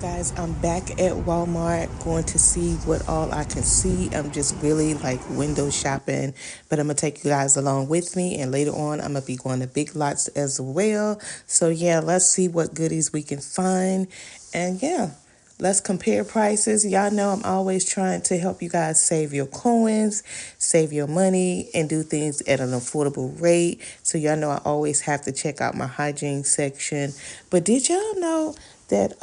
Guys, I'm back at Walmart going to see what all I can see. I'm just really like window shopping, but I'm gonna take you guys along with me, and later on I'm gonna be going to Big Lots as well. So yeah, let's see what goodies we can find. And yeah, let's compare prices. Y'all know I'm always trying to help you guys save your coins, save your money, and do things at an affordable rate. So y'all know I always have to check out my hygiene section. But did y'all know that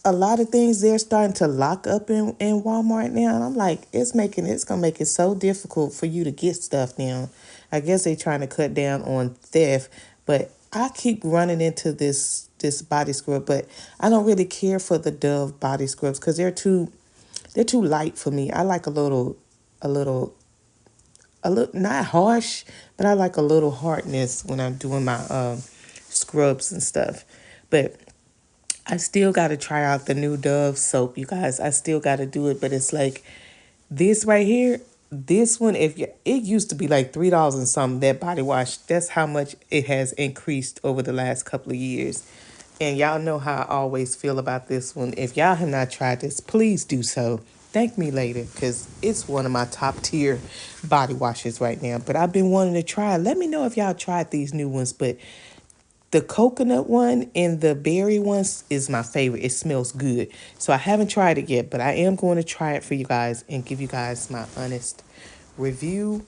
a lot of things they're starting to lock up in Walmart now? And I'm like, it's gonna make it so difficult for you to get stuff now. I guess they trying to cut down on theft, but I keep running into this body scrub, but I don't really care for the Dove body scrubs because they're too light for me. I like a little a little not harsh, but I like a little hardness when I'm doing my scrubs and stuff. But I still got to try out the new Dove soap, you guys. I still got to do it, but it's like this right here. This one, it used to be like $3 and something, that body wash. That's how much it has increased over the last couple of years. And y'all know how I always feel about this one. If y'all have not tried this, please do so. Thank me later, because it's one of my top tier body washes right now. But I've been wanting to try it. Let me know if y'all tried these new ones. But the coconut one and the berry ones is my favorite. It smells good. So I haven't tried it yet, but I am going to try it for you guys and give you guys my honest review.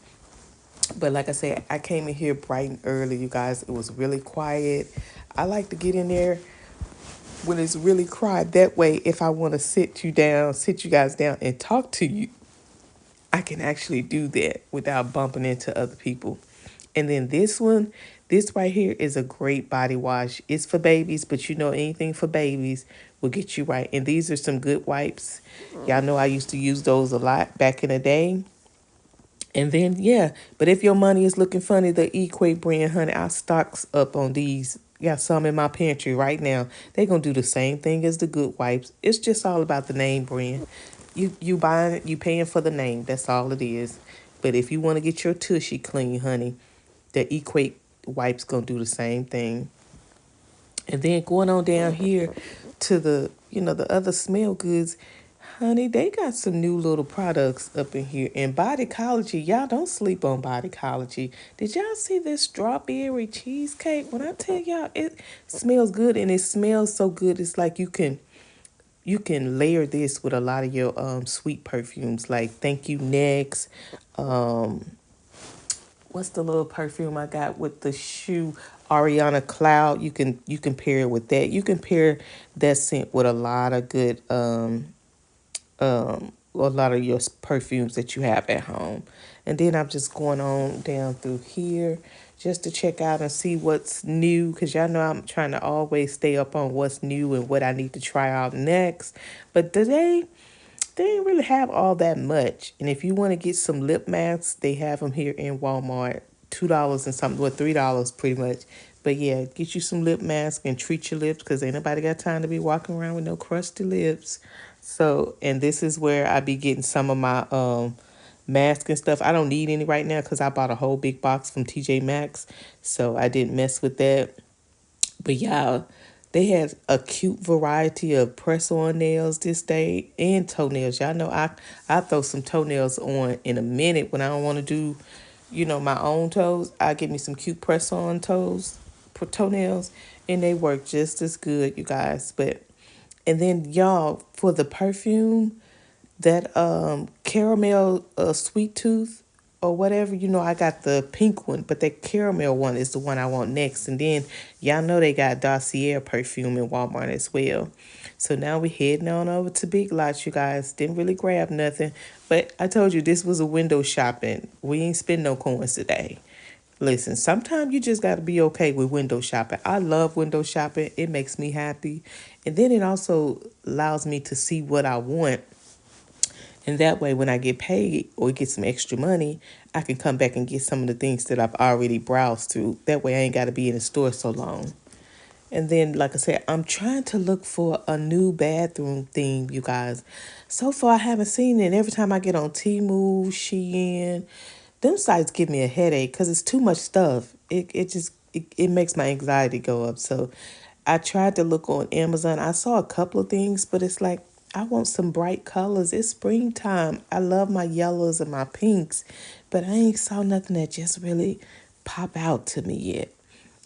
But like I said, I came in here bright and early, you guys. It was really quiet. I like to get in there when it's really quiet. That way, if I want to sit you guys down and talk to you, I can actually do that without bumping into other people. And then this right here is a great body wash. It's for babies, but you know anything for babies will get you right. And these are some good wipes. Y'all know I used to use those a lot back in the day. And then yeah, but if your money is looking funny, the Equate brand, honey, I stocks up on these. Got some in my pantry right now. They gonna do the same thing as the good wipes. It's just all about the name brand. You buying it, you paying for the name. That's all it is. But if you want to get your tushy clean, honey, the Equate wipes gonna do the same thing. And then going on down here to the other smell goods, honey, they got some new little products up in here. And Bodycology, y'all don't sleep on Bodycology. Did y'all see this strawberry cheesecake? When I tell y'all, it smells good, and it smells so good. It's like you can layer this with a lot of your sweet perfumes, like Thank You Next. Um, what's the little perfume I got with the shoe? Ariana Cloud. You can pair it with that. You can pair that scent with a lot of good a lot of your perfumes that you have at home. And then I'm just going on down through here just to check out and see what's new, because y'all know I'm trying to always stay up on what's new and what I need to try out next. But today, they didn't really have all that much. And if you want to get some lip masks, they have them here in Walmart. $2 and something, or $3 pretty much. But yeah, get you some lip mask and treat your lips, because ain't nobody got time to be walking around with no crusty lips. So, and this is where I be getting some of my mask and stuff. I don't need any right now because I bought a whole big box from TJ Maxx. So I didn't mess with that. But y'all, they had a cute variety of press-on nails this day and toenails. Y'all know I throw some toenails on in a minute when I don't want to do, my own toes. I get me some cute press-on toenails, and they work just as good, you guys. But and then y'all, for the perfume, that caramel sweet tooth or whatever, I got the pink one, but that caramel one is the one I want next. And then y'all know they got Dossier perfume in Walmart as well. So now we heading on over to Big Lots, you guys. Didn't really grab nothing, but I told you this was a window shopping. We ain't spend no coins today. Listen, sometimes you just got to be okay with window shopping. I love window shopping. It makes me happy. And then it also allows me to see what I want, and that way, when I get paid or get some extra money, I can come back and get some of the things that I've already browsed through. That way, I ain't got to be in the store so long. And then, like I said, I'm trying to look for a new bathroom theme, you guys. So far, I haven't seen it. And every time I get on Temu, Shein, them sites give me a headache because it's too much stuff. It makes my anxiety go up. So I tried to look on Amazon. I saw a couple of things, but it's like I want some bright colors. It's springtime. I love my yellows and my pinks, but I ain't saw nothing that just really pop out to me yet.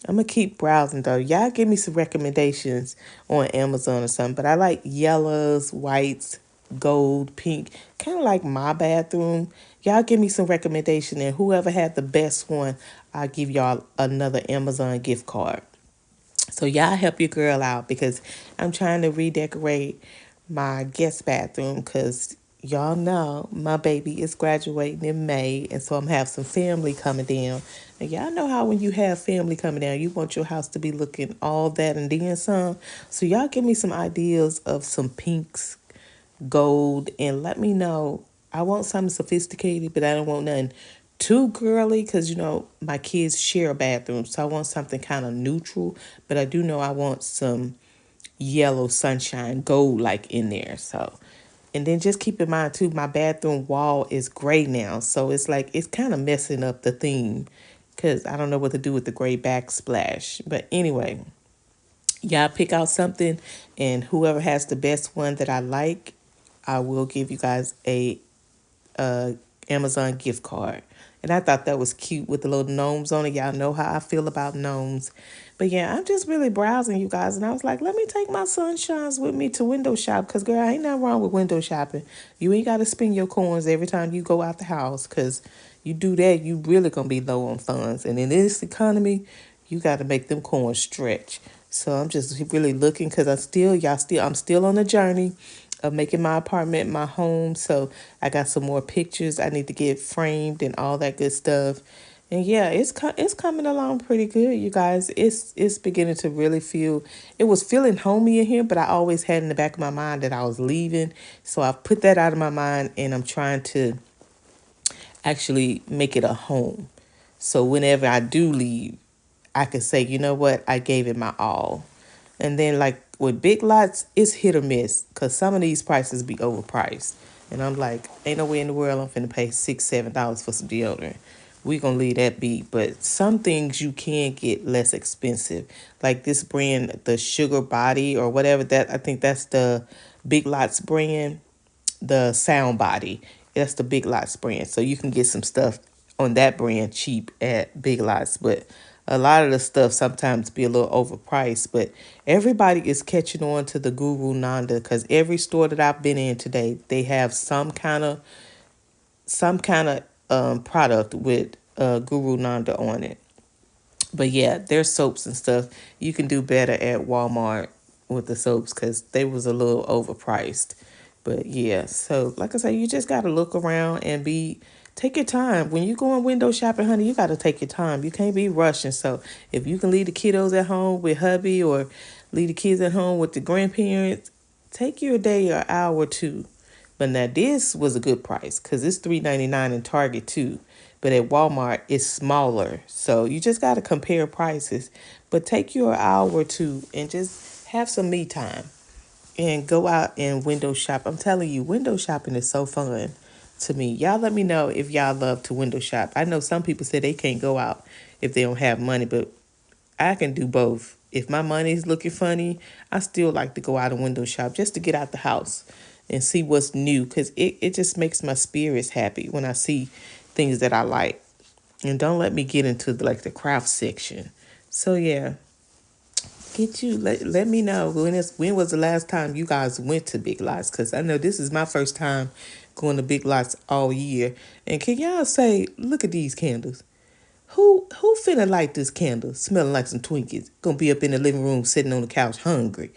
I'm gonna keep browsing though. Y'all give me some recommendations on Amazon or something. But I like yellows, whites, gold, pink, kind of like my bathroom. Y'all give me some recommendation, and whoever had the best one, I'll give y'all another Amazon gift card. So y'all help your girl out because I'm trying to redecorate my guest bathroom because y'all know my baby is graduating in May, and so I'm have some family coming down. And y'all know how when you have family coming down, you want your house to be looking all that and then some. So y'all give me some ideas of some pinks, gold, and let me know. I want something sophisticated, but I don't want nothing too girly because, you know, my kids share a bathroom. So I want something kind of neutral, but I do know I want some yellow sunshine gold like in there. So, and then just keep in mind too, my bathroom wall is gray now. So it's like, it's kind of messing up the theme because I don't know what to do with the gray backsplash. But anyway, y'all pick out something, and whoever has the best one that I like, I will give you guys a Amazon gift card. And I thought that was cute with the little gnomes on it. Y'all know how I feel about gnomes. But yeah, I'm just really browsing, you guys. And I was like, let me take my sunshines with me to window shop. Because, girl, ain't nothing wrong with window shopping. You ain't got to spend your coins every time you go out the house. Because you do that, you really going to be low on funds. And in this economy, you got to make them coins stretch. So I'm just really looking because I'm still on the journey of making my apartment my home. So I got some more pictures I need to get framed and all that good stuff. And yeah, it's coming along pretty good, you guys. It's beginning to really feel. It was feeling homey in here, but I always had in the back of my mind that I was leaving. So I've put that out of my mind, and I'm trying to actually make it a home. So whenever I do leave, I can say, you know what, I gave it my all. And then like with Big Lots, it's hit or miss because some of these prices be overpriced. And I'm like, ain't no way in the world I'm finna pay $6, $7 for some deodorant. We gonna leave that be. But some things you can get less expensive. Like this brand, the Sugar Body or whatever that, I think that's the Big Lots brand, the Sound Body. That's the Big Lots brand. So you can get some stuff on that brand cheap at Big Lots. But a lot of the stuff sometimes be a little overpriced. But everybody is catching on to the Guru Nanda because every store that I've been in today, they have some kind of product with Guru Nanda on it. But yeah, their soaps and stuff, you can do better at Walmart with the soaps because they was a little overpriced. But yeah, so like I say, you just got to look around and take your time. When you going window shopping, honey, you got to take your time. You can't be rushing. So if you can leave the kiddos at home with hubby or leave the kids at home with the grandparents, take you a day or an hour or two. But now this was a good price because it's $3.99 in Target too. But at Walmart, it's smaller. So you just got to compare prices. But take your hour or two and just have some me time and go out and window shop. I'm telling you, window shopping is so fun to me. Y'all let me know if y'all love to window shop. I know some people say they can't go out if they don't have money, but I can do both. If my money is looking funny, I still like to go out and window shop just to get out the house and see what's new because it just makes my spirits happy when I see things that I like. And don't let me get into the craft section. So yeah, let me know when was the last time you guys went to Big Lots because I know this is my first time going to Big Lots all year. And can y'all say, look at these candles? Who finna light this candle smelling like some Twinkies? Gonna be up in the living room sitting on the couch hungry.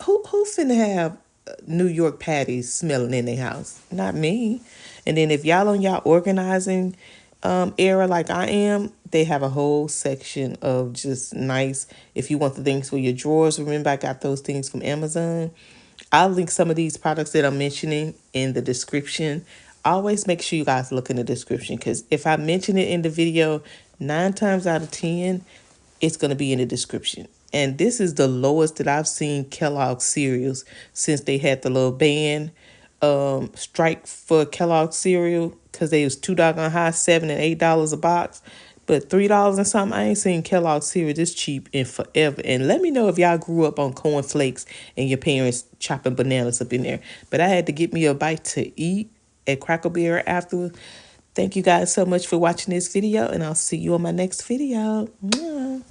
Who finna have New York patties smelling in their house? Not me. And then if y'all on y'all organizing era like I am, they have a whole section of just nice. If you want the things for your drawers, remember I got those things from Amazon. I'll link some of these products that I'm mentioning in the description. Always make sure you guys look in the description because if I mention it in the video, 9 times out of 10, it's going to be in the description. And this is the lowest that I've seen Kellogg cereals since they had the little ban strike for Kellogg cereal because they was too doggone high, $7 and $8 a box. But $3 and something, I ain't seen Kellogg's cereal this cheap in forever. And let me know if y'all grew up on cornflakes and your parents chopping bananas up in there. But I had to get me a bite to eat at Cracker Barrel after. Thank you guys so much for watching this video, and I'll see you on my next video. Mwah.